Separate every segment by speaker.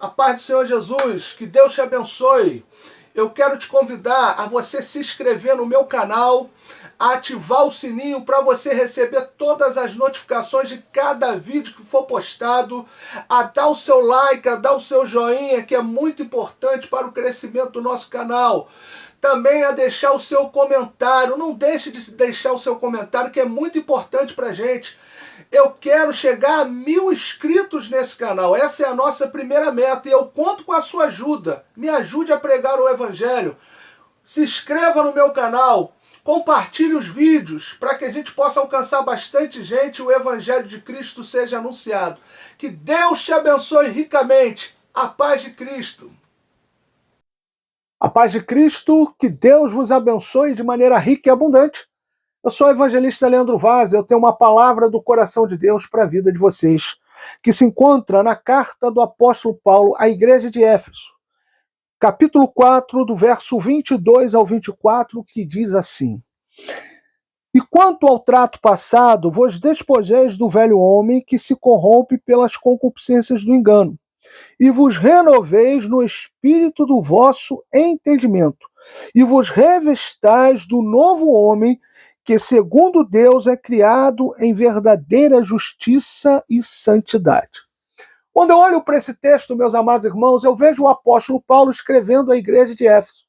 Speaker 1: A paz do Senhor Jesus, que Deus te abençoe. Eu quero te convidar a você se inscrever no meu canal, a ativar o sininho para você receber todas as notificações de cada vídeo que for postado, a dar o seu like, a dar o seu joinha, que é muito importante para o crescimento do nosso canal. Também a deixar o seu comentário. Não deixe de deixar o seu comentário, que é muito importante para a gente. Eu quero chegar a 1000 inscritos nesse canal. Essa é a nossa primeira meta e eu conto com a sua ajuda. Me ajude a pregar o Evangelho. Se inscreva no meu canal. Compartilhe os vídeos para que a gente possa alcançar bastante gente e o Evangelho de Cristo seja anunciado. Que Deus te abençoe ricamente. A paz de Cristo. A paz de Cristo, que Deus vos abençoe de maneira rica e abundante. Eu sou o evangelista Leandro Vaz, eu tenho uma palavra do coração de Deus para a vida de vocês, que se encontra na carta do apóstolo Paulo à igreja de Éfeso, capítulo 4, do verso 22 ao 24, que diz assim: E quanto ao trato passado, vos despojeis do velho homem que se corrompe pelas concupiscências do engano, e vos renoveis no espírito do vosso entendimento, e vos revestais do novo homem, que segundo Deus é criado em verdadeira justiça e santidade. Quando eu olho para esse texto, meus amados irmãos, eu vejo o apóstolo Paulo escrevendo à igreja de Éfeso.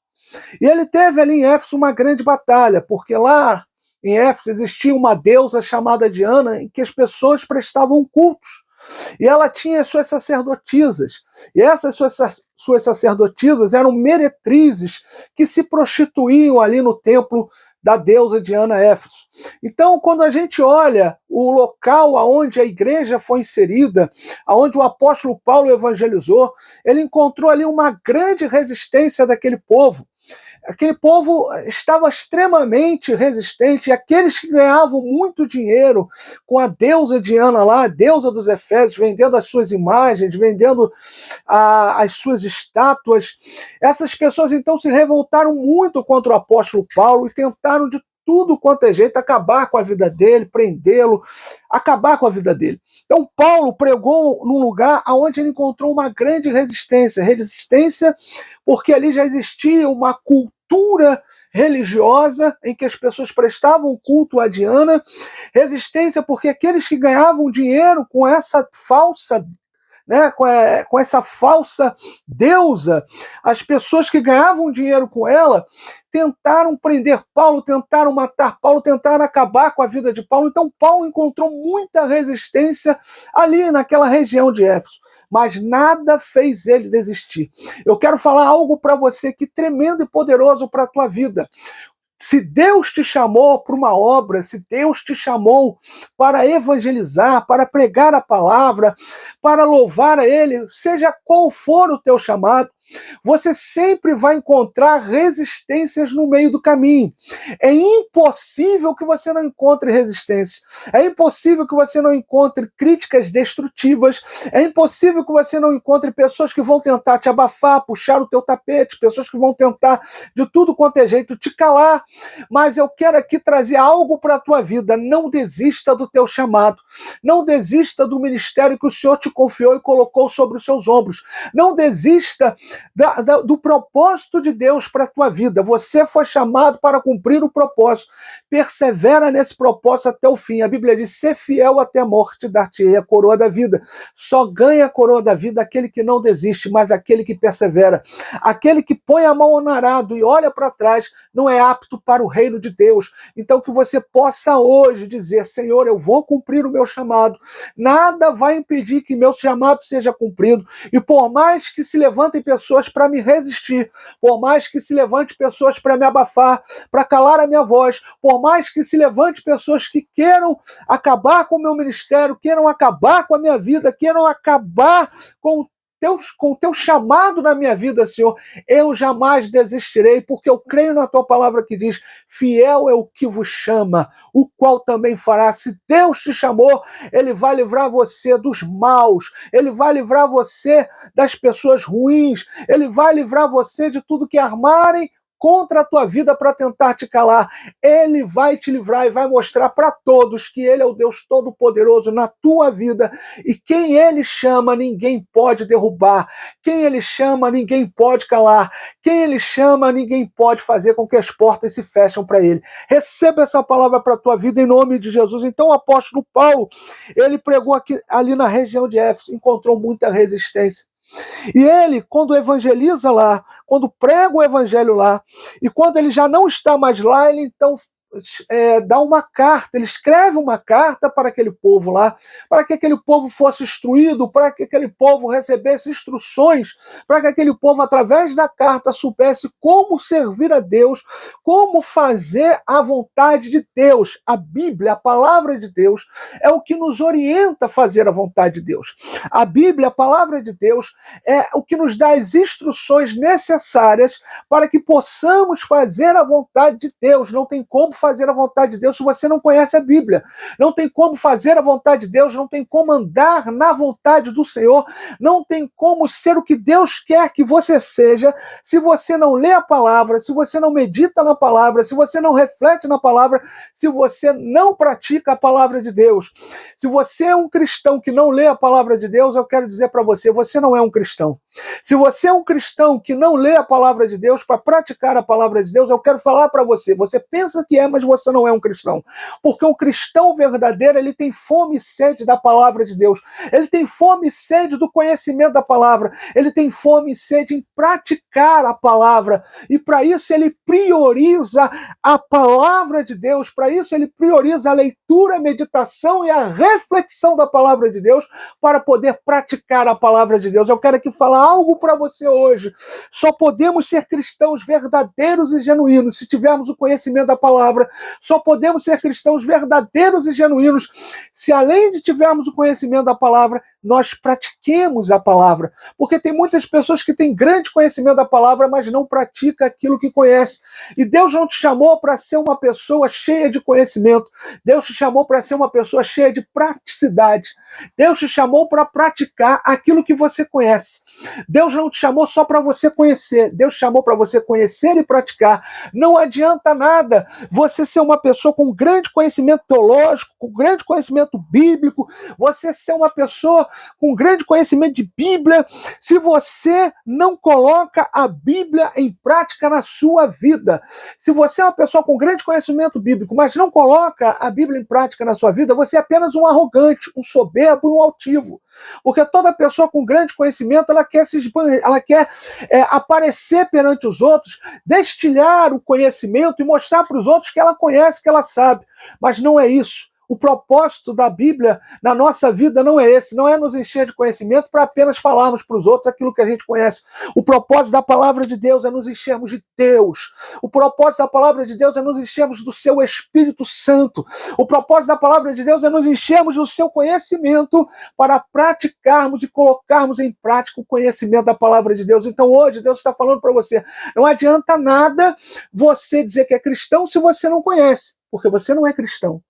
Speaker 1: E ele teve ali em Éfeso uma grande batalha, porque lá em Éfeso existia uma deusa chamada Diana, em que as pessoas prestavam cultos. E ela tinha as suas sacerdotisas. E essas suas sacerdotisas eram meretrizes que se prostituíam ali no templo da deusa Diana Éfeso. Então, quando a gente olha o local aonde a igreja foi inserida, aonde o apóstolo Paulo evangelizou, ele encontrou ali uma grande resistência daquele povo. Aquele povo estava extremamente resistente, e aqueles que ganhavam muito dinheiro com a deusa Diana lá, a deusa dos Efésios, vendendo as suas imagens, vendendo as suas estátuas, essas pessoas então se revoltaram muito contra o apóstolo Paulo e tentaram de tudo quanto é jeito acabar com a vida dele, prendê-lo, acabar com a vida dele. Então Paulo pregou num lugar onde ele encontrou uma grande resistência porque ali já existia uma cultura religiosa em que as pessoas prestavam culto a Diana, resistência porque aqueles que ganhavam dinheiro com essa falsa com essa falsa deusa, as pessoas que ganhavam dinheiro com ela tentaram prender Paulo, tentaram matar Paulo, tentaram acabar com a vida de Paulo. Então Paulo encontrou muita resistência ali naquela região de Éfeso, mas nada fez ele desistir. Eu quero falar algo para você que tremendo e poderoso para a tua vida. Se Deus te chamou para uma obra, se Deus te chamou para evangelizar, para pregar a palavra, para louvar a Ele, seja qual for o teu chamado, você sempre vai encontrar resistências no meio do caminho. É impossível que você não encontre resistência. É impossível que você não encontre críticas destrutivas. É impossível que você não encontre pessoas que vão tentar te abafar, puxar o teu tapete, pessoas que vão tentar de tudo quanto é jeito te calar. Mas eu quero aqui trazer algo para a tua vida. Não desista do teu chamado. Não desista do ministério que o Senhor te confiou e colocou sobre os seus ombros. Não desista do propósito de Deus para a tua vida. Você foi chamado para cumprir o propósito. Persevera nesse propósito até o fim. A Bíblia diz: ser fiel até a morte, dar-te-ei a coroa da vida. Só ganha a coroa da vida aquele que não desiste, mas aquele que persevera. Aquele que põe a mão no arado e olha para trás não é apto para o reino de Deus. Então que você possa hoje dizer: Senhor, eu vou cumprir o meu chamado. Nada vai impedir que meu chamado seja cumprido. E por mais que se levantem pessoas para me resistir, por mais que se levante pessoas para me abafar, para calar a minha voz, por mais que se levante pessoas que queiram acabar com o meu ministério, queiram acabar com a minha vida, queiram acabar com o teu chamado na minha vida, Senhor, eu jamais desistirei, porque eu creio na tua palavra que diz: fiel é o que vos chama, o qual também fará. Se Deus te chamou, Ele vai livrar você dos maus, Ele vai livrar você das pessoas ruins, Ele vai livrar você de tudo que armarem contra a tua vida para tentar te calar, ele vai te livrar e vai mostrar para todos que ele é o Deus Todo-Poderoso na tua vida, e quem ele chama, ninguém pode derrubar, quem ele chama, ninguém pode calar, quem ele chama, ninguém pode fazer com que as portas se fecham para ele. Receba essa palavra para a tua vida em nome de Jesus. Então o apóstolo Paulo, ele pregou aqui, ali na região de Éfeso, encontrou muita resistência. E ele, quando evangeliza lá, quando prega o evangelho lá, e quando ele já não está mais lá, ele então dá uma carta, ele escreve uma carta para aquele povo lá, para que aquele povo fosse instruído, para que aquele povo recebesse instruções, para que aquele povo, através da carta, soubesse como servir a Deus, como fazer a vontade de Deus. A Bíblia, a palavra de Deus, é o que nos orienta a fazer a vontade de Deus. A Bíblia, a palavra de Deus, é o que nos dá as instruções necessárias para que possamos fazer a vontade de Deus. Não tem como fazer a vontade de Deus se você não conhece a Bíblia. Não tem como fazer a vontade de Deus, não tem como andar na vontade do Senhor, não tem como ser o que Deus quer que você seja se você não lê a palavra, se você não medita na palavra, se você não reflete na palavra, se você não pratica a palavra de Deus. Se você é um cristão que não lê a palavra de Deus, eu quero dizer para você, você não é um cristão. Se você é um cristão que não lê a palavra de Deus para praticar a palavra de Deus, eu quero falar para você, você pensa que é, mas você não é um cristão. Porque o cristão verdadeiro, ele tem fome e sede da palavra de Deus. Ele tem fome e sede do conhecimento da palavra. Ele tem fome e sede em praticar a palavra. E para isso ele prioriza a palavra de Deus. Para isso ele prioriza a leitura, a meditação e a reflexão da palavra de Deus para poder praticar a palavra de Deus. Eu quero aqui falar algo para você hoje. Só podemos ser cristãos verdadeiros e genuínos se tivermos o conhecimento da palavra. Só podemos ser cristãos verdadeiros e genuínos se, além de tivermos o conhecimento da palavra, nós pratiquemos a palavra. Porque tem muitas pessoas que têm grande conhecimento da palavra, mas não praticam aquilo que conhece. E Deus não te chamou para ser uma pessoa cheia de conhecimento. Deus te chamou para ser uma pessoa cheia de praticidade. Deus te chamou para praticar aquilo que você conhece. Deus não te chamou só para você conhecer. Deus te chamou para você conhecer e praticar. Não adianta nada você ser uma pessoa com grande conhecimento teológico, com grande conhecimento bíblico, você ser uma pessoa com grande conhecimento de Bíblia, se você não coloca a Bíblia em prática na sua vida. Se você é uma pessoa com grande conhecimento bíblico, mas não coloca a Bíblia em prática na sua vida, você é apenas um arrogante, um soberbo e um altivo. Porque toda pessoa com grande conhecimento, ela quer aparecer perante os outros, destilhar o conhecimento e mostrar para os outros que ela conhece, que ela sabe. Mas não é isso. O propósito da Bíblia na nossa vida não é esse, não é nos encher de conhecimento para apenas falarmos para os outros aquilo que a gente conhece. O propósito da palavra de Deus é nos enchermos de Deus. O propósito da palavra de Deus é nos enchermos do seu Espírito Santo. O propósito da palavra de Deus é nos enchermos do seu conhecimento para praticarmos e colocarmos em prática o conhecimento da palavra de Deus. Então hoje Deus está falando para você, não adianta nada você dizer que é cristão se você não conhece, porque você não é cristão.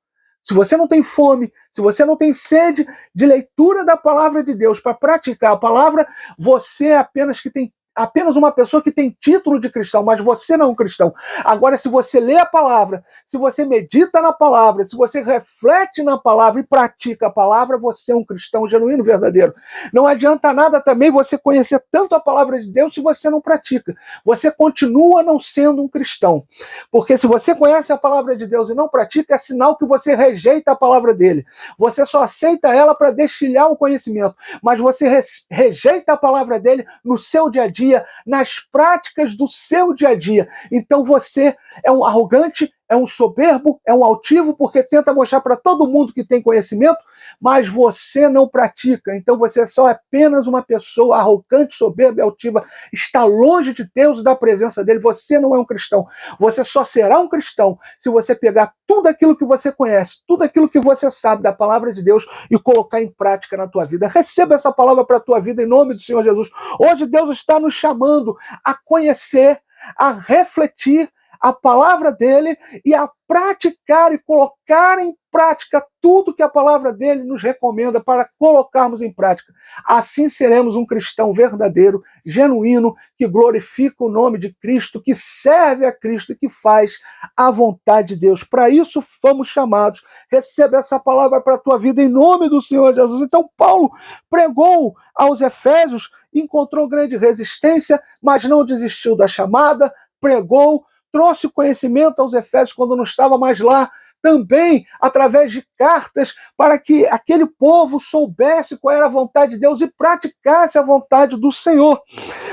Speaker 1: Se você não tem fome, se você não tem sede de leitura da palavra de Deus para praticar a palavra, você é apenas uma pessoa que tem título de cristão, mas você não é um cristão. Agora, se você lê a palavra, se você medita na palavra, se você reflete na palavra e pratica a palavra, você é um cristão genuíno, verdadeiro. Não adianta nada também você conhecer tanto a palavra de Deus se você não pratica. Você continua não sendo um cristão. Porque se você conhece a palavra de Deus e não pratica, é sinal que você rejeita a palavra dele. Você só aceita ela para destilhar o conhecimento, mas você rejeita a palavra dele no seu dia a dia, nas práticas do seu dia a dia. Então você é um arrogante, é um soberbo, é um altivo, porque tenta mostrar para todo mundo que tem conhecimento, mas você não pratica. Então você é só apenas uma pessoa arrogante, soberba e altiva, está longe de Deus e da presença dele. Você não é um cristão. Você só será um cristão se você pegar tudo aquilo que você conhece, tudo aquilo que você sabe da palavra de Deus e colocar em prática na tua vida. Receba essa palavra para a tua vida em nome do Senhor Jesus. Hoje Deus está nos chamando a conhecer, a refletir a palavra dele e a praticar e colocar em prática tudo que a palavra dele nos recomenda para colocarmos em prática. Assim seremos um cristão verdadeiro, genuíno, que glorifica o nome de Cristo, que serve a Cristo e que faz a vontade de Deus. Para isso fomos chamados. Receba essa palavra para a tua vida em nome do Senhor Jesus. Então Paulo pregou aos Efésios, encontrou grande resistência, mas não desistiu da chamada, pregou, trouxe conhecimento aos Efésios quando não estava mais lá, também através de cartas, para que aquele povo soubesse qual era a vontade de Deus e praticasse a vontade do Senhor.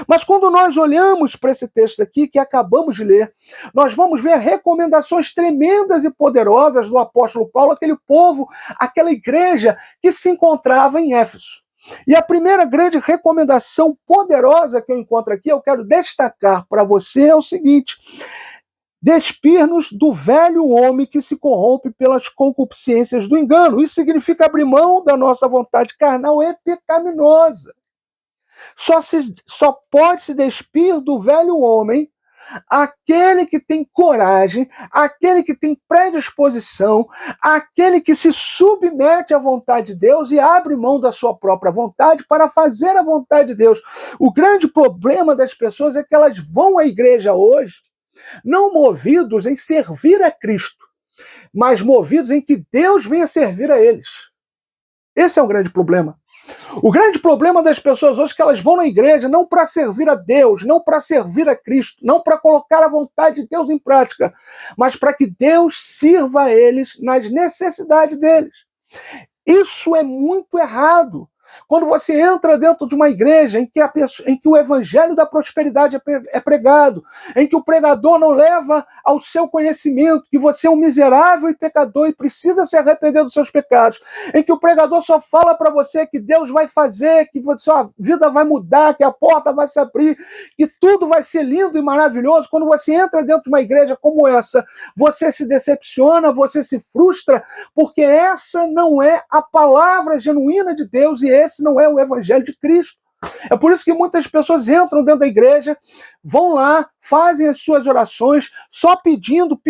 Speaker 1: Mas quando nós olhamos para esse texto aqui, que acabamos de ler, nós vamos ver recomendações tremendas e poderosas do apóstolo Paulo, aquele povo, aquela igreja que se encontrava em Éfeso. E a primeira grande recomendação poderosa que eu encontro aqui, eu quero destacar para você, é o seguinte: despir-nos do velho homem que se corrompe pelas concupiscências do engano. Isso significa abrir mão da nossa vontade carnal e pecaminosa. Só pode se despir do velho homem aquele que tem coragem, aquele que tem predisposição, aquele que se submete à vontade de Deus e abre mão da sua própria vontade para fazer a vontade de Deus. O grande problema das pessoas é que elas vão à igreja hoje não movidos em servir a Cristo, mas movidos em que Deus venha servir a eles. Esse é o grande problema. O grande problema das pessoas hoje é que elas vão na igreja não para servir a Deus, não para servir a Cristo, não para colocar a vontade de Deus em prática, mas para que Deus sirva a eles nas necessidades deles. Isso é muito errado. Quando você entra dentro de uma igreja em que o evangelho da prosperidade é pregado, em que o pregador não leva ao seu conhecimento que você é um miserável e pecador e precisa se arrepender dos seus pecados, em que o pregador só fala para você que Deus vai fazer, que sua vida vai mudar, que a porta vai se abrir, que tudo vai ser lindo e maravilhoso, quando você entra dentro de uma igreja como essa, você se decepciona, você se frustra, porque essa não é a palavra genuína de Deus e esse não é o evangelho de Cristo. É por isso que muitas pessoas entram dentro da igreja, vão lá, fazem as suas orações, só pedindo,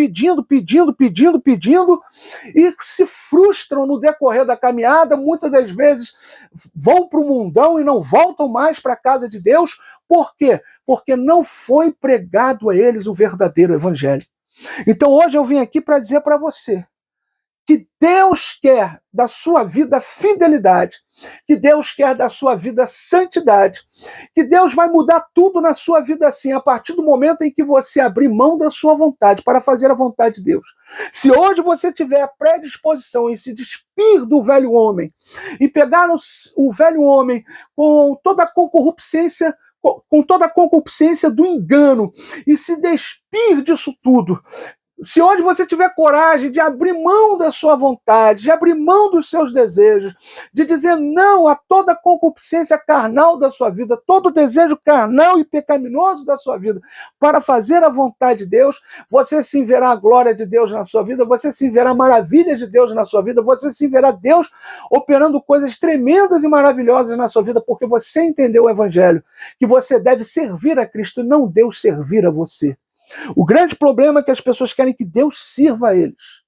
Speaker 1: e se frustram no decorrer da caminhada, muitas das vezes vão para o mundão e não voltam mais para a casa de Deus. Por quê? Porque não foi pregado a eles o verdadeiro evangelho. Então hoje eu vim aqui para dizer para você que Deus quer da sua vida fidelidade, que Deus quer da sua vida santidade, que Deus vai mudar tudo na sua vida assim, a partir do momento em que você abrir mão da sua vontade para fazer a vontade de Deus. Se hoje você tiver a predisposição em se despir do velho homem e pegar o velho homem com toda a concupiscência do engano e se despir disso tudo, se hoje você tiver coragem de abrir mão da sua vontade, de abrir mão dos seus desejos, de dizer não a toda concupiscência carnal da sua vida, todo desejo carnal e pecaminoso da sua vida, para fazer a vontade de Deus, você sim verá a glória de Deus na sua vida, você sim verá maravilhas de Deus na sua vida, você sim verá Deus operando coisas tremendas e maravilhosas na sua vida, porque você entendeu o evangelho, que você deve servir a Cristo, não Deus servir a você. O grande problema é que as pessoas querem que Deus sirva a eles.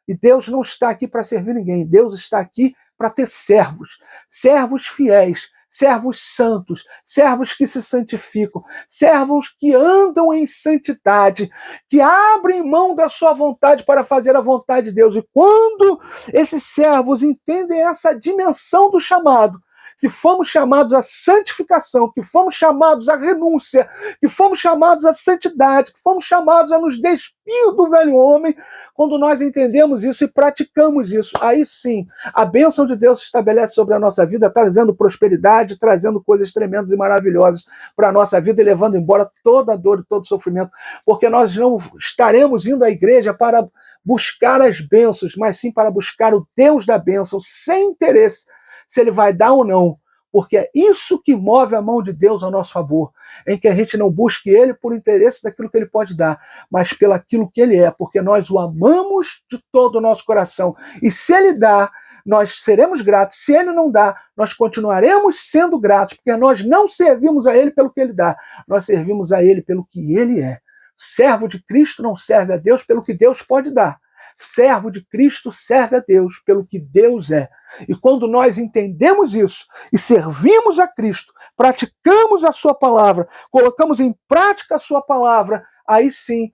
Speaker 1: E Deus não está aqui para servir ninguém. Deus está aqui para ter servos. Servos fiéis, servos santos, servos que se santificam, servos que andam em santidade, que abrem mão da sua vontade para fazer a vontade de Deus. E quando esses servos entendem essa dimensão do chamado, que fomos chamados à santificação, que fomos chamados à renúncia, que fomos chamados à santidade, que fomos chamados a nos despir do velho homem, quando nós entendemos isso e praticamos isso, aí sim, a bênção de Deus se estabelece sobre a nossa vida, trazendo prosperidade, trazendo coisas tremendas e maravilhosas para a nossa vida e levando embora toda a dor e todo o sofrimento, porque nós não estaremos indo à igreja para buscar as bênçãos, mas sim para buscar o Deus da bênção, sem interesse se ele vai dar ou não, porque é isso que move a mão de Deus a nosso favor, em que a gente não busque ele por interesse daquilo que ele pode dar, mas pelo aquilo que ele é, porque nós o amamos de todo o nosso coração, e se ele dá, nós seremos gratos, se ele não dá, nós continuaremos sendo gratos, porque nós não servimos a ele pelo que ele dá, nós servimos a ele pelo que ele é. Servo de Cristo não serve a Deus pelo que Deus pode dar, Servo de Cristo serve a Deus pelo que Deus é. E quando nós entendemos isso e servimos a Cristo, praticamos a sua palavra, colocamos em prática a sua palavra, aí sim,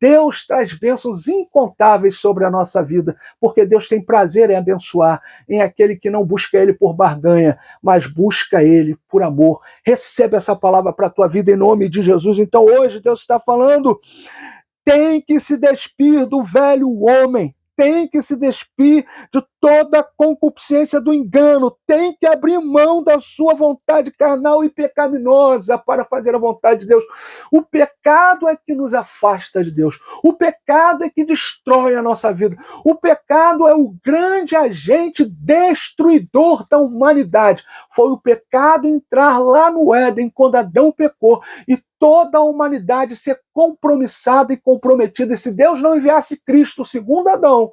Speaker 1: Deus traz bênçãos incontáveis sobre a nossa vida, porque Deus tem prazer em abençoar, em aquele que não busca Ele por barganha, mas busca Ele por amor. Receba essa palavra para a tua vida em nome de Jesus. Então hoje Deus está falando, tem que se despir do velho homem, tem que se despir de toda a concupiscência do engano, tem que abrir mão da sua vontade carnal e pecaminosa para fazer a vontade de Deus. O pecado é que nos afasta de Deus, o pecado é que destrói a nossa vida, o pecado é o grande agente destruidor da humanidade. Foi o pecado entrar lá no Éden quando Adão pecou e toda a humanidade ser compromissada e comprometida. E se Deus não enviasse Cristo, segundo Adão,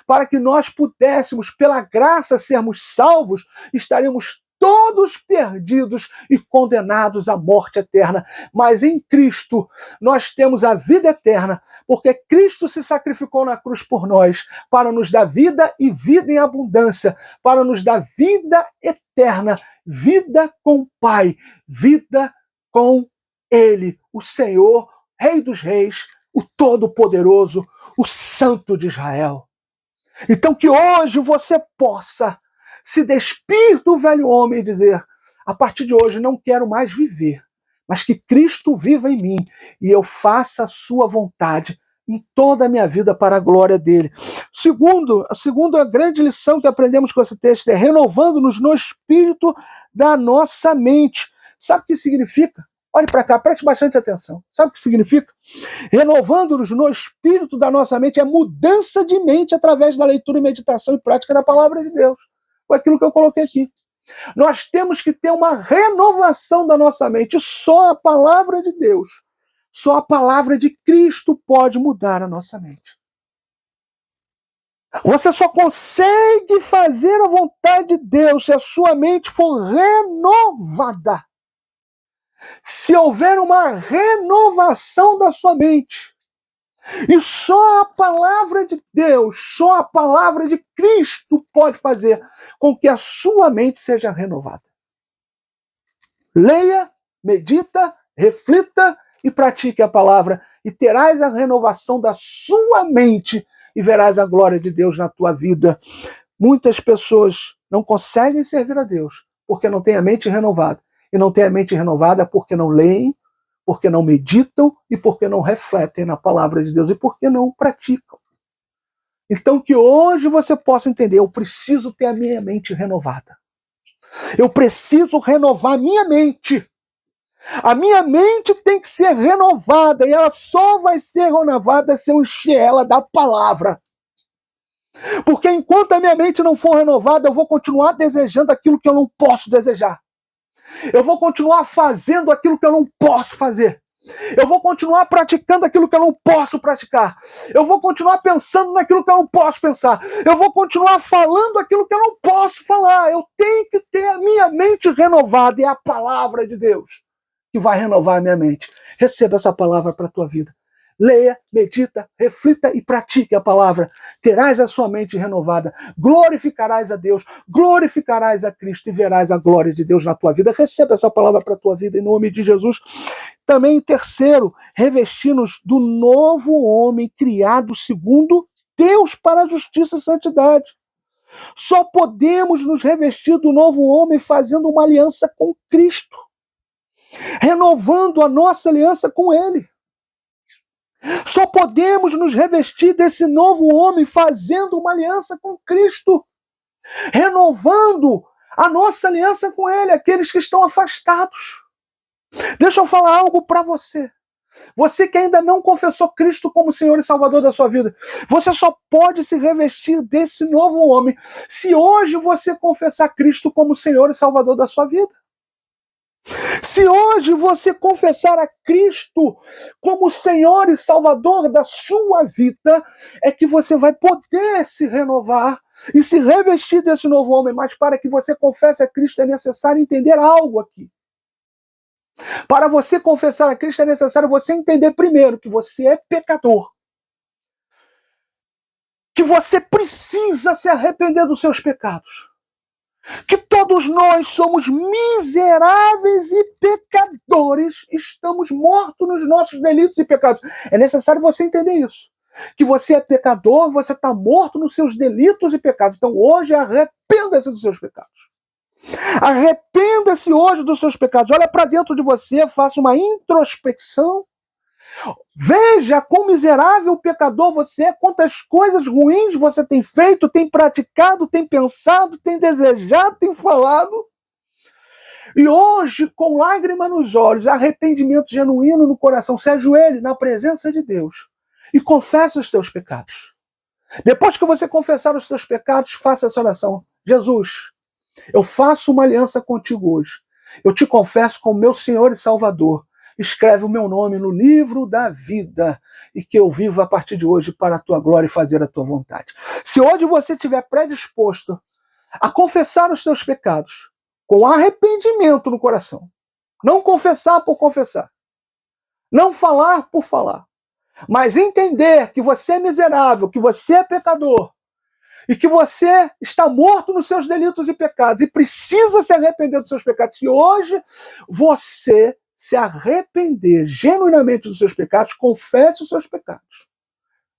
Speaker 1: para que nós pudéssemos, pela graça, sermos salvos, estaríamos todos perdidos e condenados à morte eterna. Mas em Cristo nós temos a vida eterna, porque Cristo se sacrificou na cruz por nós, para nos dar vida e vida em abundância, para nos dar vida eterna, vida com o Pai, vida com Ele, o Senhor, Rei dos Reis, o Todo-Poderoso, o Santo de Israel. Então que hoje você possa se despir do velho homem e dizer, a partir de hoje não quero mais viver, mas que Cristo viva em mim e eu faça a sua vontade em toda a minha vida para a glória dele. A segunda grande lição que aprendemos com esse texto é renovando-nos no espírito da nossa mente. Sabe o que significa? Olhe para cá, preste bastante atenção. Sabe o que significa? Renovando-nos no espírito da nossa mente é mudança de mente através da leitura, meditação e prática da palavra de Deus. Foi aquilo que eu coloquei aqui. Nós temos que ter uma renovação da nossa mente. Só a palavra de Deus, só a palavra de Cristo pode mudar a nossa mente. Você só consegue fazer a vontade de Deus se a sua mente for renovada. Se houver uma renovação da sua mente. E só a palavra de Deus, só a palavra de Cristo pode fazer com que a sua mente seja renovada. Leia, medita, reflita e pratique a palavra e terás a renovação da sua mente e verás a glória de Deus na tua vida. Muitas pessoas não conseguem servir a Deus porque não têm a mente renovada. E não têm a mente renovada porque não leem, porque não meditam e porque não refletem na palavra de Deus e porque não praticam. Então que hoje você possa entender, eu preciso ter a minha mente renovada. Eu preciso renovar a minha mente. A minha mente tem que ser renovada e ela só vai ser renovada se eu encher ela da palavra. Porque enquanto a minha mente não for renovada, eu vou continuar desejando aquilo que eu não posso desejar. Eu vou continuar fazendo aquilo que eu não posso fazer. Eu vou continuar praticando aquilo que eu não posso praticar. Eu vou continuar pensando naquilo que eu não posso pensar. Eu vou continuar falando aquilo que eu não posso falar. Eu tenho que ter a minha mente renovada. E é a palavra de Deus que vai renovar a minha mente. Receba essa palavra para a tua vida. Leia, medita, reflita e pratique a palavra. Terás a sua mente renovada. Glorificarás a Deus, glorificarás a Cristo e verás a glória de Deus na tua vida. Receba essa palavra para a tua vida em nome de Jesus. Também, terceiro, revestir-nos do novo homem criado segundo Deus para a justiça e santidade. Só podemos nos revestir do novo homem fazendo uma aliança com Cristo, renovando a nossa aliança com Ele. Só podemos nos revestir desse novo homem fazendo uma aliança com Cristo, renovando a nossa aliança com Ele, aqueles que estão afastados. Deixa eu falar algo para você. Você que ainda não confessou Cristo como Senhor e Salvador da sua vida, você só pode se revestir desse novo homem se hoje você confessar Cristo como Senhor e Salvador da sua vida. Se hoje você confessar a Cristo como Senhor e Salvador da sua vida, é que você vai poder se renovar e se revestir desse novo homem. Mas para que você confesse a Cristo é necessário entender algo aqui. Para você confessar a Cristo é necessário você entender primeiro que você é pecador. que você precisa se arrepender dos seus pecados, que todos nós somos miseráveis e pecadores, estamos mortos nos nossos delitos e pecados. É necessário você entender isso, que você é pecador, você está morto nos seus delitos e pecados. Então hoje arrependa-se dos seus pecados. Arrependa-se hoje dos seus pecados. Olha para dentro de você, faça uma introspecção. Veja quão miserável pecador você é, quantas coisas ruins você tem feito, tem praticado, tem pensado, tem desejado, tem falado. E hoje, com lágrima nos olhos, arrependimento genuíno no coração, se ajoelhe na presença de Deus e confesse os teus pecados. Depois que você confessar os teus pecados, faça essa oração. Jesus, eu faço uma aliança contigo hoje. Eu te confesso como meu Senhor e Salvador. Escreve o meu nome no livro da vida e que eu viva a partir de hoje para a tua glória e fazer a tua vontade. Se hoje você estiver predisposto a confessar os teus pecados com arrependimento no coração, não confessar por confessar, não falar por falar, mas entender que você é miserável, que você é pecador e que você está morto nos seus delitos e pecados e precisa se arrepender dos seus pecados, se hoje você se arrepender genuinamente dos seus pecados, confesse os seus pecados.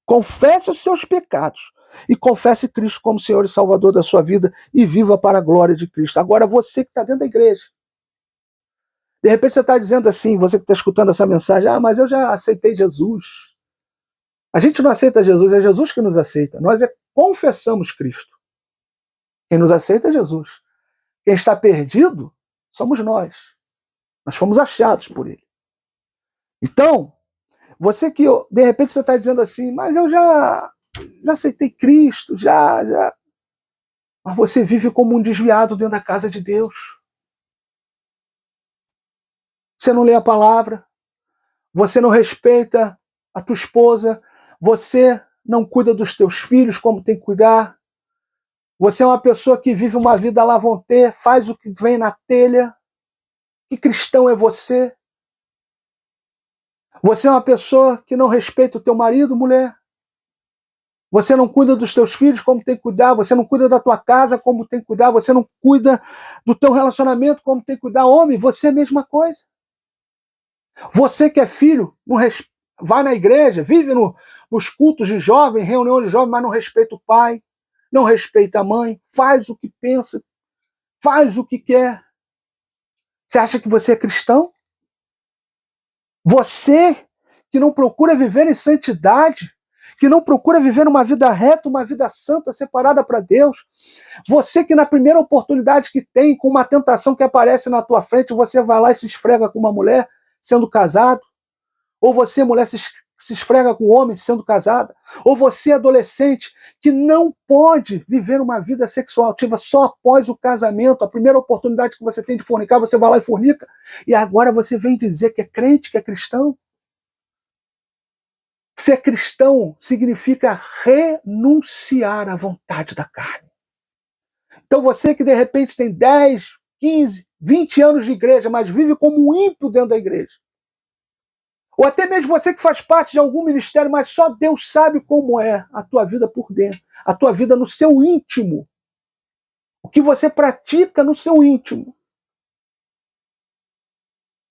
Speaker 1: Confesse os seus pecados e confesse Cristo como Senhor e Salvador da sua vida e viva para a glória de Cristo. Agora você que está dentro da igreja, de repente você está dizendo assim, você que está escutando essa mensagem, mas eu já aceitei Jesus. A gente não aceita Jesus, é Jesus que nos aceita. Nós confessamos Cristo. Quem nos aceita é Jesus. Quem está perdido somos nós. Nós fomos achados por ele. Então, você que, de repente, você está dizendo assim, mas eu já aceitei Cristo, já. Mas você vive como um desviado dentro da casa de Deus. Você não lê a palavra, você não respeita a tua esposa, você não cuida dos teus filhos como tem que cuidar, você é uma pessoa que vive uma vida lá vão ter, faz o que vem na telha. Que cristão é você? Você é uma pessoa que não respeita o teu marido, mulher. Você não cuida dos teus filhos como tem que cuidar. Você não cuida da tua casa como tem que cuidar. Você não cuida do teu relacionamento como tem que cuidar. Homem, você é a mesma coisa. Você que é filho, vai na igreja, vive nos cultos de jovem, reuniões de jovem, mas não respeita o pai, não respeita a mãe, faz o que pensa, faz o que quer. Você acha que você é cristão? Você que não procura viver em santidade, que não procura viver uma vida reta, uma vida santa, separada para Deus. Você que na primeira oportunidade que tem, com uma tentação que aparece na tua frente, você vai lá e se esfrega com uma mulher sendo casado. Ou você, mulher, se esfrega com um homem sendo casada. Ou você, adolescente, que não pode viver uma vida sexual ativa só após o casamento. A primeira oportunidade que você tem de fornicar, você vai lá e fornica. E agora você vem dizer que é crente, que é cristão. Ser cristão significa renunciar à vontade da carne. Então você que de repente tem 10, 15, 20 anos de igreja, mas vive como um ímpio dentro da igreja. Ou até mesmo você que faz parte de algum ministério, mas só Deus sabe como é a tua vida por dentro, a tua vida no seu íntimo. O que você pratica no seu íntimo.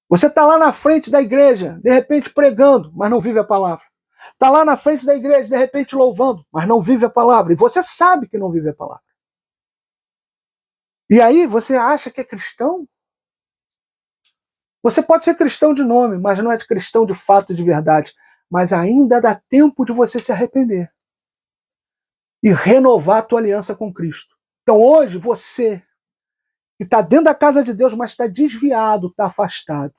Speaker 1: Você está lá na frente da igreja, de repente pregando, mas não vive a palavra. Está lá na frente da igreja, de repente louvando, mas não vive a palavra. E você sabe que não vive a palavra. E aí você acha que é cristão? Você pode ser cristão de nome, mas não é cristão de fato, de verdade. Mas ainda dá tempo de você se arrepender e renovar a tua aliança com Cristo. Então hoje você que está dentro da casa de Deus, mas está desviado, está afastado.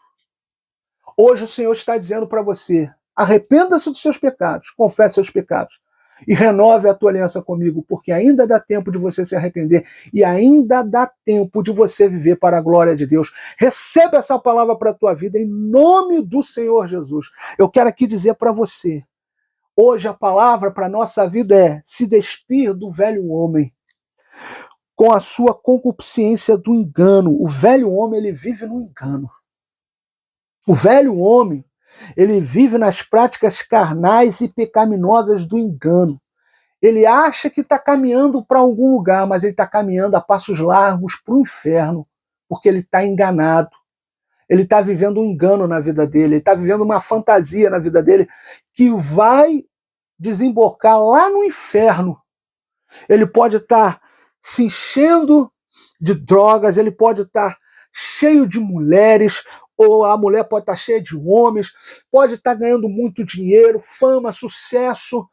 Speaker 1: Hoje o Senhor está dizendo para você, arrependa-se dos seus pecados, confesse seus pecados e renove a tua aliança comigo, porque ainda dá tempo de você se arrepender e ainda dá tempo de você viver para a glória de Deus. Receba essa palavra para a tua vida em nome do Senhor Jesus. Eu quero aqui dizer para você, hoje a palavra para a nossa vida é se despir do velho homem com a sua concupiscência do engano. O velho homem, ele vive no engano. O velho homem, ele vive nas práticas carnais e pecaminosas do engano. Ele acha que está caminhando para algum lugar, mas ele está caminhando a passos largos para o inferno, porque ele está enganado. Ele está vivendo um engano na vida dele, ele está vivendo uma fantasia na vida dele que vai desembocar lá no inferno. Ele pode estar se enchendo de drogas, ele pode estar cheio de mulheres, ou a mulher pode estar cheia de homens, pode estar ganhando muito dinheiro, fama, sucesso,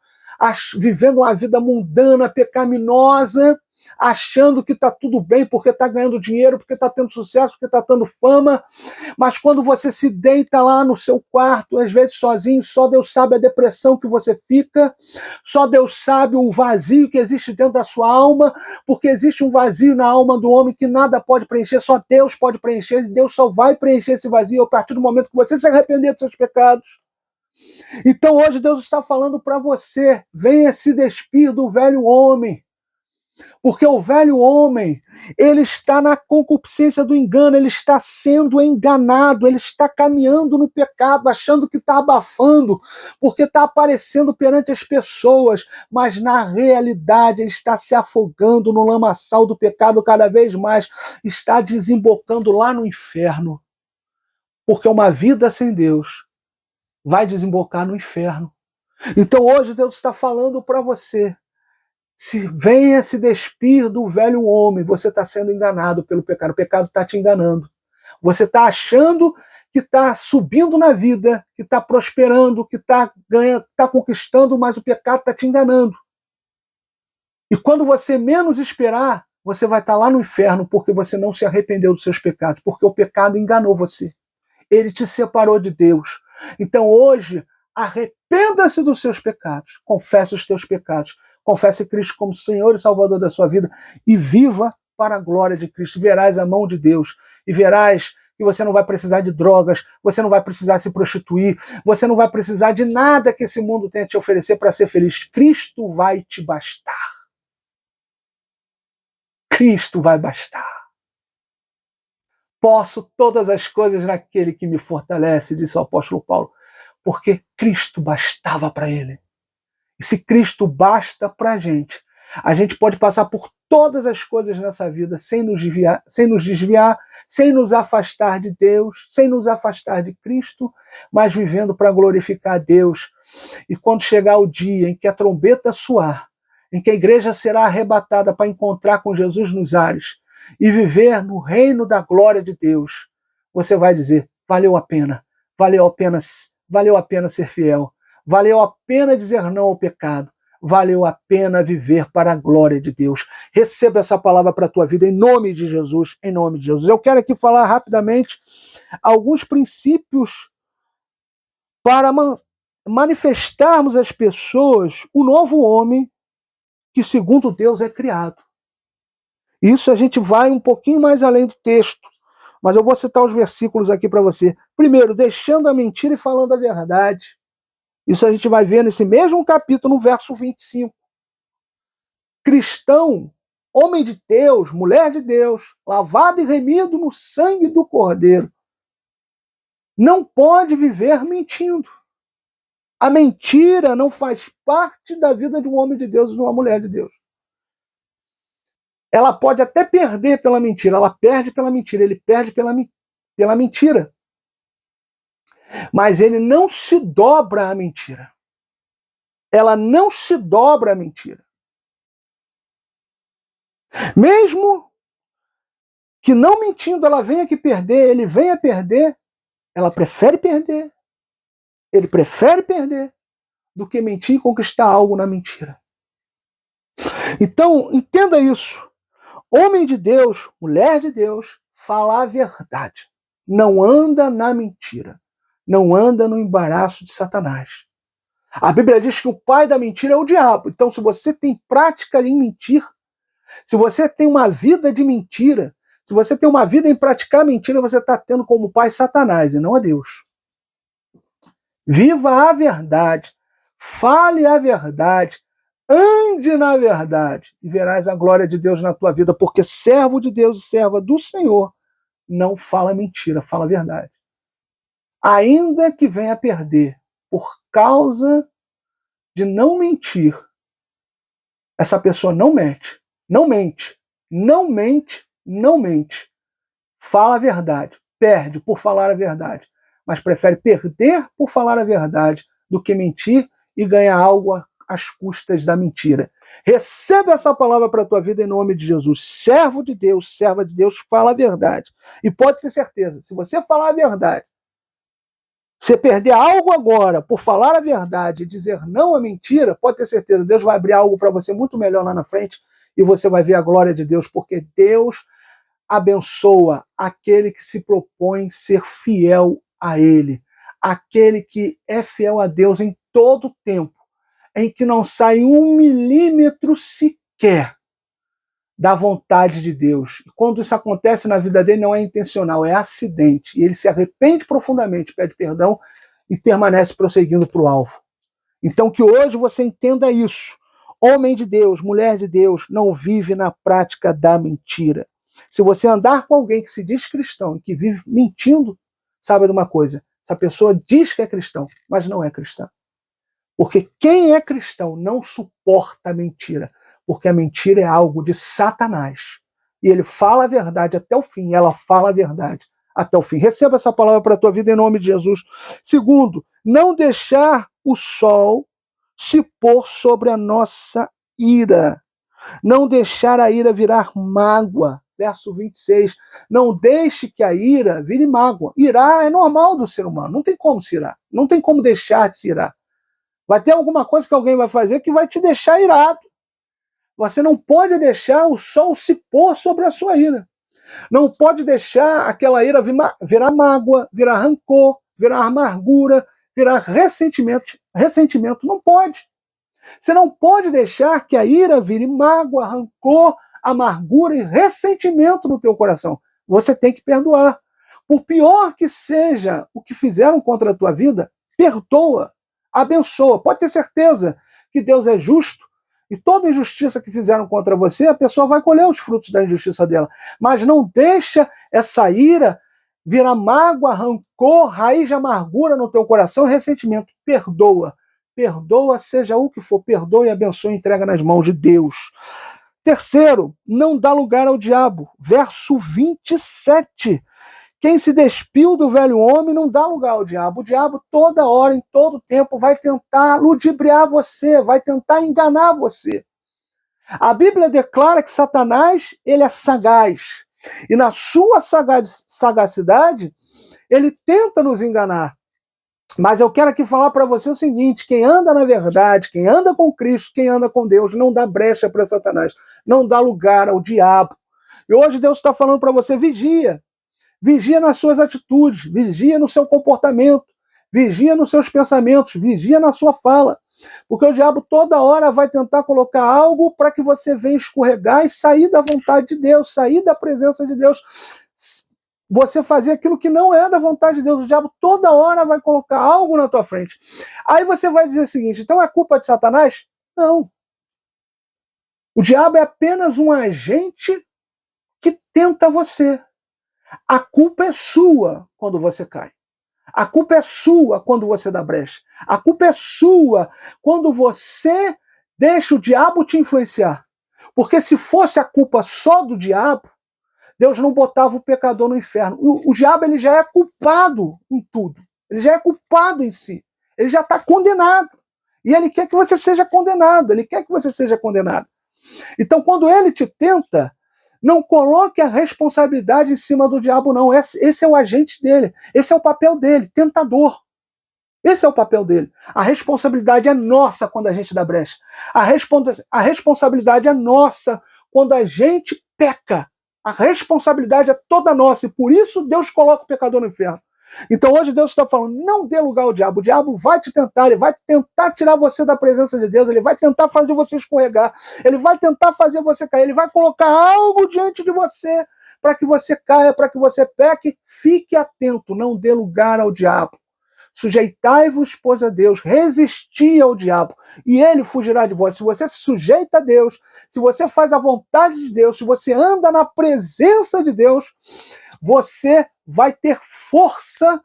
Speaker 1: vivendo uma vida mundana, pecaminosa, achando que está tudo bem porque está ganhando dinheiro, porque está tendo sucesso, porque está tendo fama. Mas quando você se deita lá no seu quarto, às vezes sozinho, só Deus sabe a depressão que você fica, só Deus sabe o vazio que existe dentro da sua alma, porque existe um vazio na alma do homem que nada pode preencher, só Deus pode preencher, e Deus só vai preencher esse vazio a partir do momento que você se arrepender dos seus pecados. Então hoje Deus está falando para você, venha se despir do velho homem, porque o velho homem, ele está na concupiscência do engano, ele está sendo enganado, ele está caminhando no pecado, achando que está abafando, porque está aparecendo perante as pessoas, mas na realidade ele está se afogando no lamaçal do pecado cada vez mais, está desembocando lá no inferno, porque uma vida sem Deus vai desembocar no inferno. Então hoje Deus está falando para você, venha se despir do velho homem, você está sendo enganado pelo pecado, o pecado está te enganando. Você está achando que está subindo na vida, que está prosperando, que está conquistando, mas o pecado está te enganando. E quando você menos esperar, você vai estar lá no inferno porque você não se arrependeu dos seus pecados, porque o pecado enganou você. Ele te separou de Deus. Então hoje, arrependa-se dos seus pecados, confesse os teus pecados, confesse Cristo como Senhor e Salvador da sua vida e viva para a glória de Cristo. Verás a mão de Deus e verás que você não vai precisar de drogas, você não vai precisar se prostituir, você não vai precisar de nada que esse mundo tenha a te oferecer para ser feliz. Cristo vai te bastar. Cristo vai bastar. Posso todas as coisas naquele que me fortalece, disse o apóstolo Paulo, porque Cristo bastava para ele. E se Cristo basta para a gente pode passar por todas as coisas nessa vida sem nos desviar, sem nos afastar de Deus, sem nos afastar de Cristo, mas vivendo para glorificar a Deus. E quando chegar o dia em que a trombeta soar, em que a igreja será arrebatada para encontrar com Jesus nos ares e viver no reino da glória de Deus, você vai dizer, valeu a pena, valeu a pena ser fiel, valeu a pena dizer não ao pecado, valeu a pena viver para a glória de Deus. Receba essa palavra para a tua vida em nome de Jesus, em nome de Jesus. Eu quero aqui falar rapidamente alguns princípios para manifestarmos às pessoas o novo homem que segundo Deus é criado. Isso a gente vai um pouquinho mais além do texto, mas eu vou citar os versículos aqui para você. Primeiro, deixando a mentira e falando a verdade. Isso a gente vai ver nesse mesmo capítulo, no verso 25. Cristão, homem de Deus, mulher de Deus, lavado e remido no sangue do Cordeiro, não pode viver mentindo. A mentira não faz parte da vida de um homem de Deus e de uma mulher de Deus. Ela pode até perder pela mentira, ela perde pela mentira, ele perde pela mentira. Mas ele não se dobra à mentira. Ela não se dobra à mentira. Mesmo que não mentindo ela venha que perder, ele venha perder, ela prefere perder. Ele prefere perder do que mentir e conquistar algo na mentira. Então, entenda isso. Homem de Deus, mulher de Deus, fala a verdade. Não anda na mentira. Não anda no embaraço de Satanás. A Bíblia diz que o pai da mentira é o diabo. Então, se você tem prática em mentir, se você tem uma vida de mentira, se você tem uma vida em praticar mentira, você está tendo como pai Satanás e não a Deus. Viva a verdade, fale a verdade, ande na verdade e verás a glória de Deus na tua vida, porque servo de Deus e serva do Senhor não fala mentira, fala a verdade. Ainda que venha a perder por causa de não mentir, essa pessoa não mente, não mente, não mente, não mente. Fala a verdade, perde por falar a verdade, mas prefere perder por falar a verdade do que mentir e ganhar algo às custas da mentira. Receba essa palavra para a tua vida em nome de Jesus. Servo de Deus, serva de Deus, fala a verdade. E pode ter certeza, se você falar a verdade, você perder algo agora por falar a verdade e dizer não à mentira, pode ter certeza, Deus vai abrir algo para você muito melhor lá na frente e você vai ver a glória de Deus, porque Deus abençoa aquele que se propõe ser fiel a Ele, aquele que é fiel a Deus em todo tempo, em que não sai 1 milímetro sequer da vontade de Deus. E quando isso acontece na vida dele, não é intencional, é acidente. E ele se arrepende profundamente, pede perdão e permanece prosseguindo para o alvo. Então que hoje você entenda isso. Homem de Deus, mulher de Deus, não vive na prática da mentira. Se você andar com alguém que se diz cristão e que vive mentindo, saiba de uma coisa, essa pessoa diz que é cristão, mas não é cristã. Porque quem é cristão não suporta a mentira, porque a mentira é algo de Satanás. E ele fala a verdade até o fim, ela fala a verdade até o fim. Receba essa palavra para a tua vida em nome de Jesus. Segundo, não deixar o sol se pôr sobre a nossa ira. Não deixar a ira virar mágoa. Verso 26. Não deixe que a ira vire mágoa. Irar é normal do ser humano, não tem como se irar, não tem como deixar de se irar. Vai ter alguma coisa que alguém vai fazer que vai te deixar irado. Você não pode deixar o sol se pôr sobre a sua ira. Não pode deixar aquela ira virar mágoa, virar rancor, virar amargura, virar ressentimento. Ressentimento não pode. Você não pode deixar que a ira vire mágoa, rancor, amargura e ressentimento no teu coração. Você tem que perdoar. Por pior que seja o que fizeram contra a tua vida, perdoa, abençoa. Pode ter certeza que Deus é justo e toda injustiça que fizeram contra você, a pessoa vai colher os frutos da injustiça dela. Mas não deixa essa ira virar mágoa, rancor, raiz de amargura no teu coração e ressentimento. Perdoa. Perdoa, seja o que for, perdoa e abençoa e entrega nas mãos de Deus. Terceiro, não dá lugar ao diabo. Verso 27. Quem se despiu do velho homem não dá lugar ao diabo. O diabo toda hora, em todo tempo, vai tentar ludibriar você, vai tentar enganar você. A Bíblia declara que Satanás, ele é sagaz. E na sua sagacidade, ele tenta nos enganar. Mas eu quero aqui falar para você o seguinte, quem anda na verdade, quem anda com Cristo, quem anda com Deus, não dá brecha para Satanás, não dá lugar ao diabo. E hoje Deus está falando para você, vigia. Vigia nas suas atitudes, vigia no seu comportamento, vigia nos seus pensamentos, vigia na sua fala. Porque o diabo toda hora vai tentar colocar algo para que você venha escorregar e sair da vontade de Deus, sair da presença de Deus. Você fazer aquilo que não é da vontade de Deus. O diabo toda hora vai colocar algo na tua frente. Aí você vai dizer o seguinte, então é culpa de Satanás? Não. O diabo é apenas um agente que tenta você. A culpa é sua quando você cai. A culpa é sua quando você dá brecha. A culpa é sua quando você deixa o diabo te influenciar. Porque se fosse a culpa só do diabo, Deus não botava o pecador no inferno. O diabo ele já é culpado em tudo. Ele já é culpado em si. Ele já está condenado. E ele quer que você seja condenado. Ele quer que você seja condenado. Então, quando ele te tenta, não coloque a responsabilidade em cima do diabo, não. Esse é o agente dele. Esse é o papel dele, tentador. Esse é o papel dele. A responsabilidade é nossa quando a gente dá brecha. A responsabilidade é nossa quando a gente peca. A responsabilidade é toda nossa. E por isso Deus coloca o pecador no inferno. Então hoje Deus está falando, não dê lugar ao diabo. O diabo vai te tentar, ele vai tentar tirar você da presença de Deus, ele vai tentar fazer você escorregar, ele vai tentar fazer você cair, ele vai colocar algo diante de você para que você caia, para que você peque. Fique atento, não dê lugar ao diabo. Sujeitai-vos, pois, a Deus, resisti ao diabo, e ele fugirá de vós. Se você se sujeita a Deus, se você faz a vontade de Deus, se você anda na presença de Deus, você vai ter força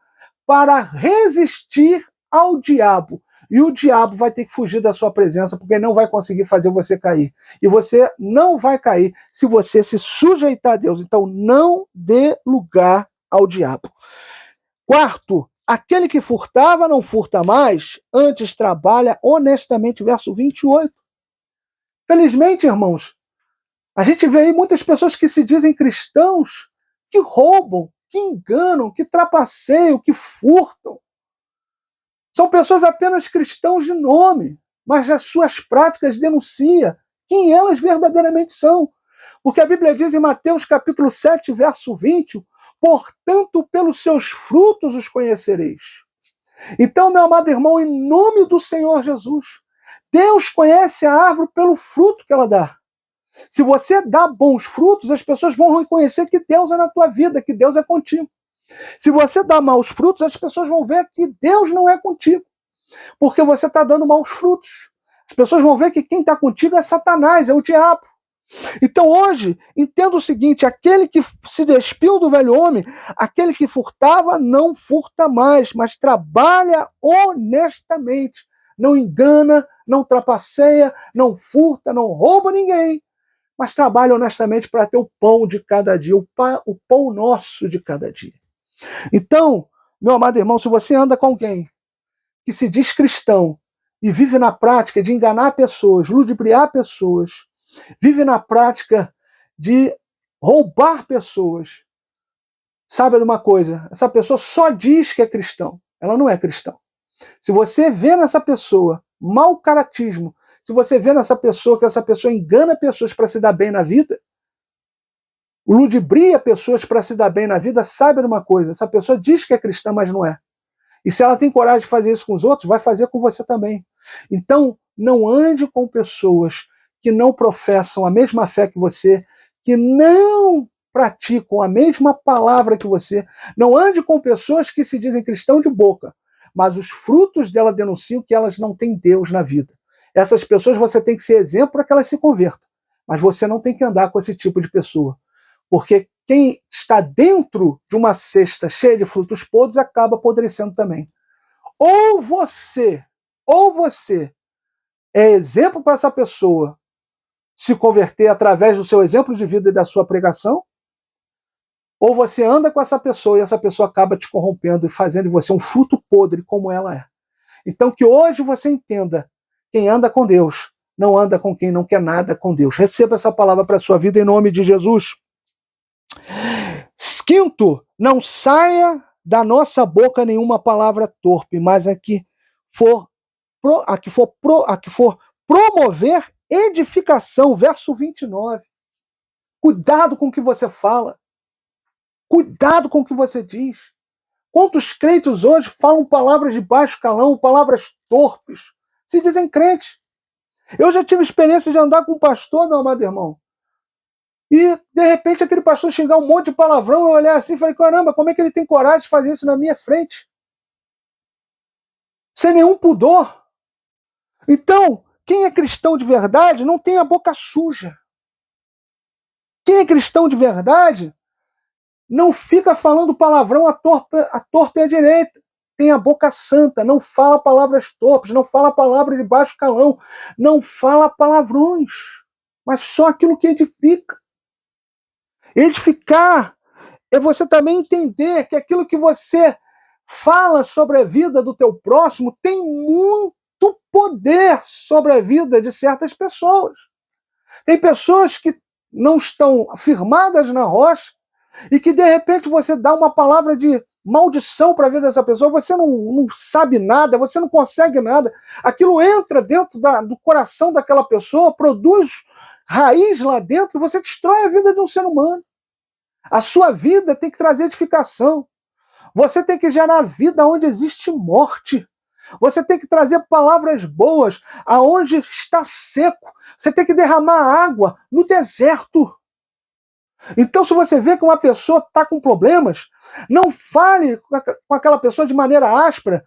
Speaker 1: para resistir ao diabo. e o diabo vai ter que fugir da sua presença, porque ele não vai conseguir fazer você cair. E você não vai cair se você se sujeitar a Deus. Então não dê lugar ao diabo. Quarto, aquele que furtava não furta mais, antes trabalha honestamente. Verso 28. Felizmente, irmãos, a gente vê aí muitas pessoas que se dizem cristãos, que roubam, que enganam, que trapaceiam, que furtam. São pessoas apenas cristãos de nome, mas as suas práticas denunciam quem elas verdadeiramente são. Porque a Bíblia diz em Mateus capítulo 7, verso 20, portanto, pelos seus frutos os conhecereis. Então, meu amado irmão, em nome do Senhor Jesus, Deus conhece a árvore pelo fruto que ela dá. Se você dá bons frutos, as pessoas vão reconhecer que Deus é na tua vida, que Deus é contigo. Se você dá maus frutos, as pessoas vão ver que Deus não é contigo, porque você está dando maus frutos. As pessoas vão ver que quem está contigo é Satanás, é o diabo. Então hoje, entenda o seguinte, aquele que se despiu do velho homem, aquele que furtava, não furta mais, mas trabalha honestamente. Não engana, não trapaceia, não furta, não rouba ninguém, mas trabalha honestamente para ter o pão de cada dia, o pão nosso de cada dia. Então, meu amado irmão, se você anda com alguém que se diz cristão e vive na prática de enganar pessoas, ludibriar pessoas, vive na prática de roubar pessoas, saiba de uma coisa, essa pessoa só diz que é cristão, ela não é cristão. Se você vê nessa pessoa mau caratismo, se você vê nessa pessoa que essa pessoa engana pessoas para se dar bem na vida, ludibria pessoas para se dar bem na vida, saiba de uma coisa, essa pessoa diz que é cristã, mas não é. E se ela tem coragem de fazer isso com os outros, vai fazer com você também. Então, não ande com pessoas que não professam a mesma fé que você, que não praticam a mesma palavra que você. Não ande com pessoas que se dizem cristão de boca, mas os frutos dela denunciam que elas não têm Deus na vida. Essas pessoas você tem que ser exemplo para que elas se convertam. Mas você não tem que andar com esse tipo de pessoa. Porque quem está dentro de uma cesta cheia de frutos podres acaba apodrecendo também. Ou você é exemplo para essa pessoa se converter através do seu exemplo de vida e da sua pregação, ou você anda com essa pessoa e essa pessoa acaba te corrompendo e fazendo de você um fruto podre como ela é. Então que hoje você entenda, quem anda com Deus não anda com quem não quer nada com Deus. Receba essa palavra para a sua vida em nome de Jesus. Quinto, não saia da nossa boca nenhuma palavra torpe, mas a que for promover edificação. Verso 29. Cuidado com o que você fala. Cuidado com o que você diz. Quantos crentes hoje falam palavras de baixo calão, palavras torpes, se dizem crentes. Eu já tive experiência de andar com um pastor, meu amado irmão, e, de repente, aquele pastor xingar um monte de palavrão, eu olhar assim e falei, caramba, como é que ele tem coragem de fazer isso na minha frente? Sem nenhum pudor. Então, quem é cristão de verdade não tem a boca suja. Quem é cristão de verdade não fica falando palavrão à torta e à direita. Tem a boca santa, não fala palavras torpes, não fala palavras de baixo calão, não fala palavrões, mas só aquilo que edifica. Edificar é você também entender que aquilo que você fala sobre a vida do teu próximo tem muito poder sobre a vida de certas pessoas. Tem pessoas que não estão firmadas na rocha e que de repente você dá uma palavra de maldição para a vida dessa pessoa, você não sabe nada, você não consegue nada, aquilo entra dentro do coração daquela pessoa, produz raiz lá dentro e você destrói a vida de um ser humano. A sua vida tem que trazer edificação. Você tem que gerar vida onde existe morte. Você tem que trazer palavras boas aonde está seco. Você tem que derramar água no deserto. Então, se você vê que uma pessoa está com problemas, não fale com aquela pessoa de maneira áspera,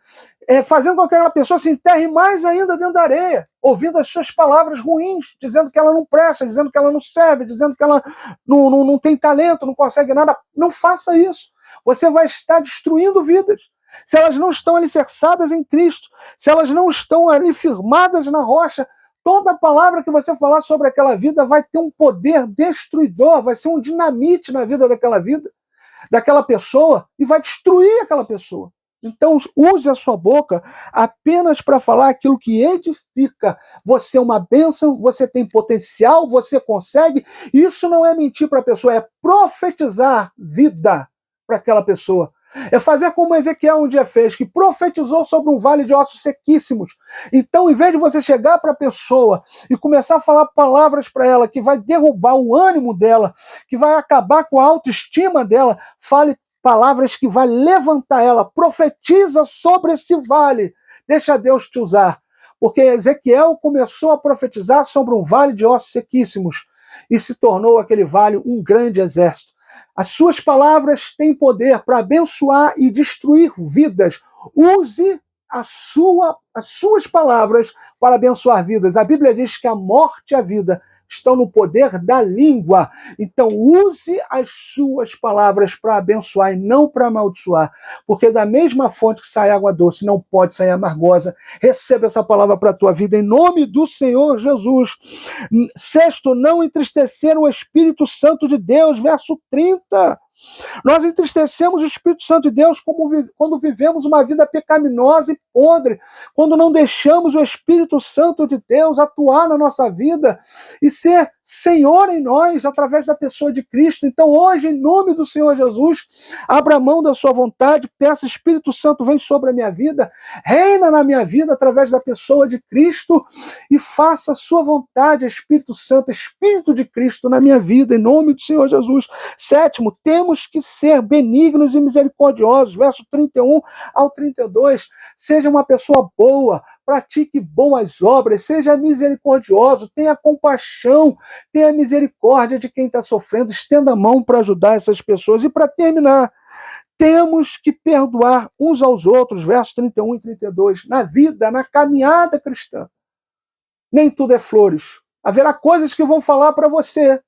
Speaker 1: fazendo com que aquela pessoa se enterre mais ainda dentro da areia, ouvindo as suas palavras ruins, dizendo que ela não presta, dizendo que ela não serve, dizendo que ela não tem talento, não consegue nada. Não faça isso. Você vai estar destruindo vidas. se elas não estão alicerçadas em Cristo, se elas não estão ali firmadas na rocha, toda palavra que você falar sobre aquela vida vai ter um poder destruidor, vai ser um dinamite na vida daquela vida, daquela pessoa, e vai destruir aquela pessoa. Então, use a sua boca apenas para falar aquilo que edifica. Você é uma bênção, você tem potencial, você consegue. Isso não é mentir para a pessoa, é profetizar vida para aquela pessoa. É fazer como Ezequiel um dia fez, que profetizou sobre um vale de ossos sequíssimos. Então, em vez de você chegar para a pessoa e começar a falar palavras para ela que vai derrubar o ânimo dela, que vai acabar com a autoestima dela, fale palavras que vai levantar ela, profetiza sobre esse vale, deixa Deus te usar, porque Ezequiel começou a profetizar sobre um vale de ossos sequíssimos e se tornou aquele vale um grande exército. As suas palavras têm poder para abençoar e destruir vidas. Use as suas palavras para abençoar vidas. A Bíblia diz que a morte e a vida estão no poder da língua. Então use as suas palavras para abençoar e não para amaldiçoar, porque da mesma fonte que sai água doce não pode sair amargosa. Receba essa palavra para a tua vida em nome do Senhor Jesus. Sexto, não entristecer o Espírito Santo de Deus, verso 30. Nós entristecemos o Espírito Santo de Deus quando vivemos uma vida pecaminosa e podre, quando não deixamos o Espírito Santo de Deus atuar na nossa vida e ser Senhor em nós através da pessoa de Cristo. Então hoje, em nome do Senhor Jesus, abra mão da sua vontade, peça: Espírito Santo, vem sobre a minha vida, reina na minha vida através da pessoa de Cristo e faça a sua vontade, Espírito Santo, Espírito de Cristo na minha vida, em nome do Senhor Jesus. Sétimo, temos que ser benignos e misericordiosos, verso 31 ao 32, seja uma pessoa boa, pratique boas obras, seja misericordioso, tenha compaixão, tenha misericórdia de quem está sofrendo, estenda a mão para ajudar essas pessoas. E para terminar, temos que perdoar uns aos outros, versos 31 e 32, na vida, na caminhada cristã. Nem tudo é flores. Haverá coisas que vão falar para você,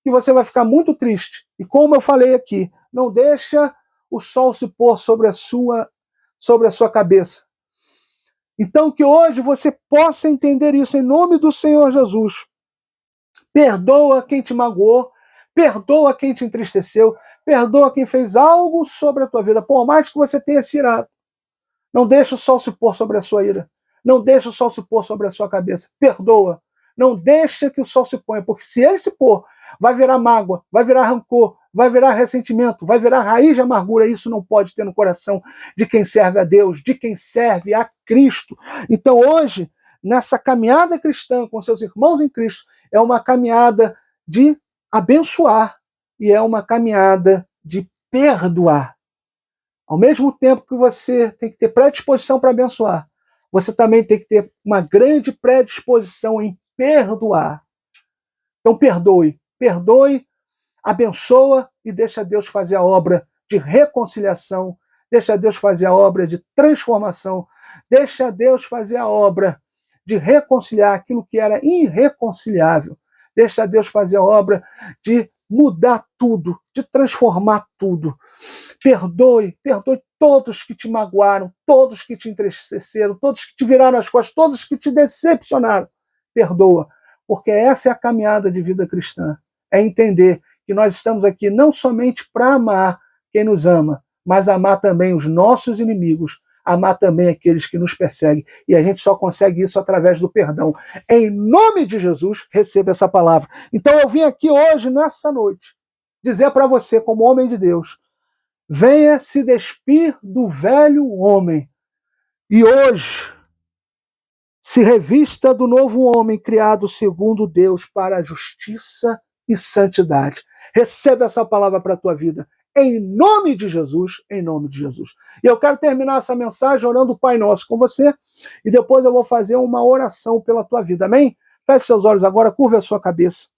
Speaker 1: que você vai ficar muito triste. E como eu falei aqui, não deixa o sol se pôr sobre a sua cabeça. Então que hoje você possa entender isso em nome do Senhor Jesus. Perdoa quem te magoou, perdoa quem te entristeceu, perdoa quem fez algo sobre a tua vida, por mais que você tenha se irado. Não deixa o sol se pôr sobre a sua ira. Não deixa o sol se pôr sobre a sua cabeça. Perdoa. Não deixa que o sol se ponha, porque se ele se pôr, vai virar mágoa, vai virar rancor, vai virar ressentimento, vai virar raiz de amargura. Isso não pode ter no coração de quem serve a Deus, de quem serve a Cristo. Então hoje, nessa caminhada cristã com seus irmãos em Cristo, é uma caminhada de abençoar e é uma caminhada de perdoar. Ao mesmo tempo que você tem que ter predisposição para abençoar, você também tem que ter uma grande predisposição em perdoar. Então perdoe, abençoa e deixa Deus fazer a obra de reconciliação, deixa Deus fazer a obra de transformação, deixa Deus fazer a obra de reconciliar aquilo que era irreconciliável, deixa Deus fazer a obra de mudar tudo, de transformar tudo. Perdoe todos que te magoaram, todos que te entristeceram, todos que te viraram as costas, todos que te decepcionaram. Perdoa, porque essa é a caminhada de vida cristã. É entender que nós estamos aqui não somente para amar quem nos ama, mas amar também os nossos inimigos, amar também aqueles que nos perseguem. E a gente só consegue isso através do perdão. Em nome de Jesus, receba essa palavra. Então eu vim aqui hoje, nessa noite, dizer para você, como homem de Deus, venha se despir do velho homem. E hoje, se revista do novo homem criado segundo Deus para a justiça e santidade. Receba essa palavra para a tua vida. Em nome de Jesus, em nome de Jesus. E eu quero terminar essa mensagem orando o Pai Nosso com você, e depois eu vou fazer uma oração pela tua vida, amém? Feche seus olhos agora, curva a sua cabeça.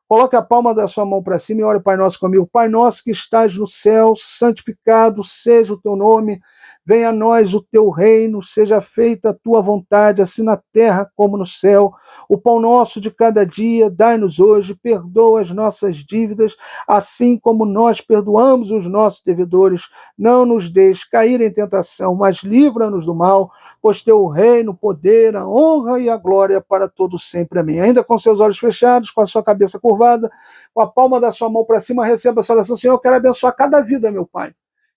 Speaker 1: Coloque a palma da sua mão para cima e ore o Pai Nosso comigo. Pai Nosso que estás no céu, santificado seja o teu nome. Venha a nós o teu reino, seja feita a tua vontade, assim na terra como no céu. O pão nosso de cada dia, dai-nos hoje, perdoa as nossas dívidas, assim como nós perdoamos os nossos devedores. Não nos deixes cair em tentação, mas livra-nos do mal, pois teu o reino, o poder, a honra e a glória para todos sempre. Amém. Ainda com seus olhos fechados, com a sua cabeça curvada, com a palma da sua mão para cima, receba essa oração. Senhor, eu quero abençoar cada vida, meu Pai,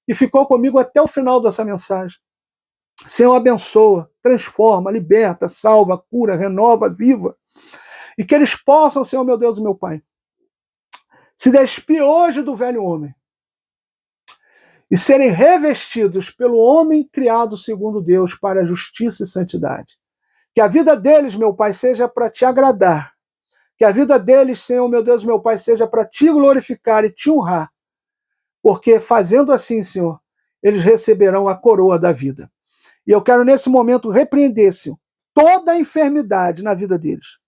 Speaker 1: e ficou comigo até o final dessa mensagem. Senhor, abençoa, transforma, liberta, salva, cura, renova, viva. E que eles possam, Senhor, meu Deus e meu Pai, se despir hoje do velho homem e serem revestidos pelo homem criado segundo Deus para a justiça e santidade. Que a vida deles, meu Pai, seja para te agradar. Que a vida deles, Senhor, meu Deus, meu Pai, seja para te glorificar e te honrar. Porque fazendo assim, Senhor, eles receberão a coroa da vida. E eu quero nesse momento repreender, Senhor, toda a enfermidade na vida deles.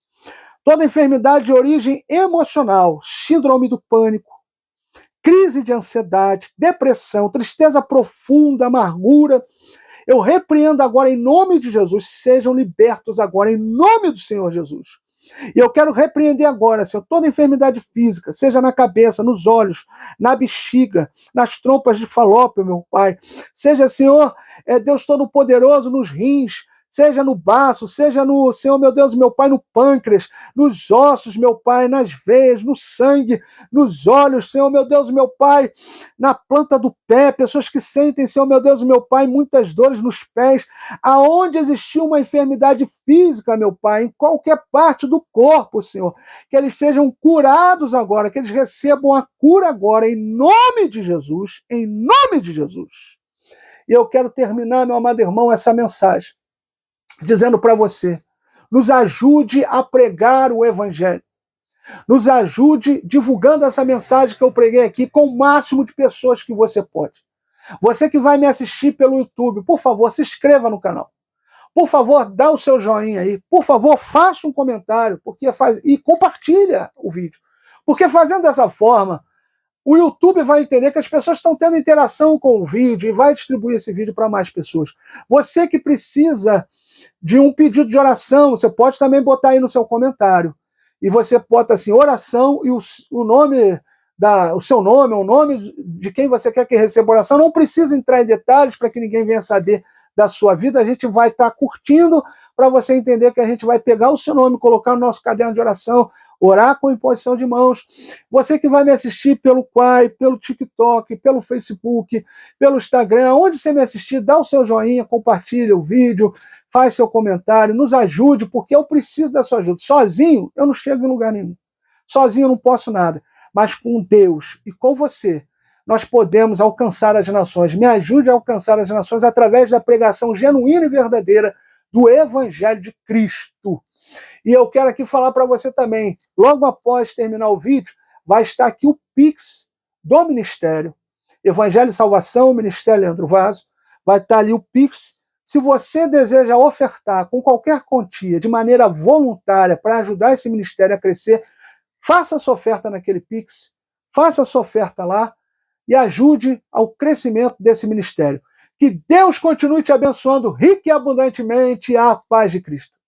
Speaker 1: Toda enfermidade de origem emocional, síndrome do pânico, crise de ansiedade, depressão, tristeza profunda, amargura. Eu repreendo agora em nome de Jesus, sejam libertos agora em nome do Senhor Jesus. E eu quero repreender agora, Senhor, toda enfermidade física, seja na cabeça, nos olhos, na bexiga, nas trompas de falópio, meu Pai. Seja, Senhor, Deus Todo-Poderoso, nos rins, seja no baço, seja no, Senhor, meu Deus, meu Pai, no pâncreas, nos ossos, meu Pai, nas veias, no sangue, nos olhos, Senhor, meu Deus, meu Pai, na planta do pé, pessoas que sentem, Senhor, meu Deus, meu Pai, muitas dores nos pés, aonde existiu uma enfermidade física, meu Pai, em qualquer parte do corpo, Senhor, que eles sejam curados agora, que eles recebam a cura agora, em nome de Jesus, em nome de Jesus. E eu quero terminar, meu amado irmão, essa mensagem dizendo para você, nos ajude a pregar o Evangelho. Nos ajude divulgando essa mensagem que eu preguei aqui com o máximo de pessoas que você pode. Você que vai me assistir pelo YouTube, por favor, se inscreva no canal. Por favor, dá o seu joinha aí. Por favor, faça um comentário e compartilha o vídeo. Porque fazendo dessa forma, o YouTube vai entender que as pessoas estão tendo interação com o vídeo e vai distribuir esse vídeo para mais pessoas. Você que precisa de um pedido de oração, você pode também botar aí no seu comentário. E você bota assim, oração e o nome, o seu nome, o nome de quem você quer que receba oração. Não precisa entrar em detalhes para que ninguém venha saber da sua vida. A gente vai estar curtindo para você entender que a gente vai pegar o seu nome, colocar no nosso caderno de oração, orar com imposição de mãos. Você que vai me assistir pelo Quai, pelo TikTok, pelo Facebook, pelo Instagram, onde você me assistir, dá o seu joinha, compartilha o vídeo, faz seu comentário, nos ajude, porque eu preciso da sua ajuda. Sozinho, eu não chego em lugar nenhum. Sozinho eu não posso nada. Mas com Deus e com você, nós podemos alcançar as nações. Me ajude a alcançar as nações através da pregação genuína e verdadeira do Evangelho de Cristo. E eu quero aqui falar para você também, logo após terminar o vídeo, vai estar aqui o Pix do Ministério. Evangelho e Salvação, Ministério Leandro Vaso. Vai estar ali o Pix. Se você deseja ofertar com qualquer quantia, de maneira voluntária, para ajudar esse ministério a crescer, faça a sua oferta naquele Pix, faça a sua oferta lá e ajude ao crescimento desse ministério. Que Deus continue te abençoando rica e abundantemente. A paz de Cristo.